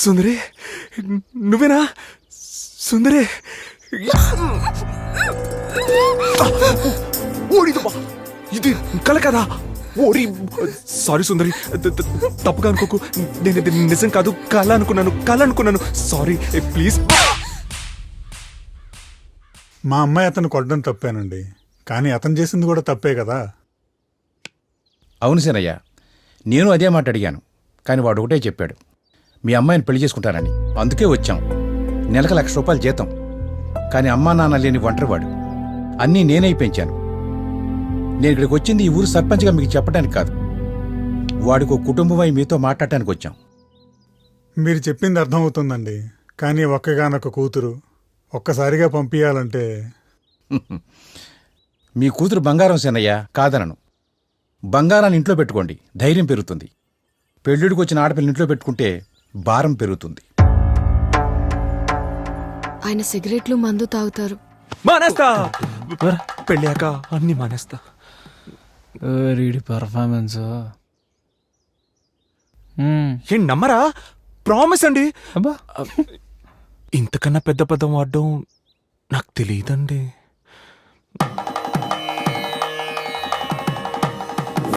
సుందరి నువ్వేనా సుందరి? ఓడిదమ్మా, ఇది కల కదా. ఓరి సారీ సుందరి, తప్పుగా అనుకోకు. నేను ఇది నిజం కాదు, కళ అనుకున్నాను. Sorry please. మా అమ్మాయి అతను కొట్టడం తప్పేనండి, కానీ అతను చేసింది కూడా తప్పే కదా. అవును సీనయ్య, నేను అదే మాట అడిగాను, కానీ వాడు ఒకటే చెప్పాడు, మీ అమ్మాయిని పెళ్లి చేసుకుంటానని. అందుకే వచ్చాం. నెలకు ₹1,00,000 జీతం, కానీ అమ్మా నాన్న లేని ఒంటరివాడు. అన్నీ నేనే పెంచాను. నేను ఇక్కడికి వచ్చింది ఈ ఊరు సర్పంచ్గా మీకు చెప్పడానికి కాదు, వాడికి ఒక కుటుంబమై మీతో మాట్లాడటానికి వచ్చాం. మీరు చెప్పింది అర్థమవుతుందండి, కానీ ఒక్కగానొక్క కూతురు ఒక్కసారిగా పంపించాలంటే. మీ కూతురు బంగారం సీనయ్య, కాదనను. బంగారాన్ని ఇంట్లో పెట్టుకోండి, ధైర్యం పెరుగుతుంది. పెళ్ళిడికి వచ్చిన ఆడపిల్లని ఇంట్లో పెట్టుకుంటే భారం పెరుగుతుంది. ఆయన సిగరెట్లు మందు తాగుతారు. మానేస్తా, పెళ్ళాక అన్ని మానేస్తా. రీడి పర్ఫార్మెన్స్ ఏం నమ్మరా? ప్రామిస్ అండి. అబ్బా, ఇంతకన్నా పెద్ద పదం వాడడం నాకు తెలియదండి.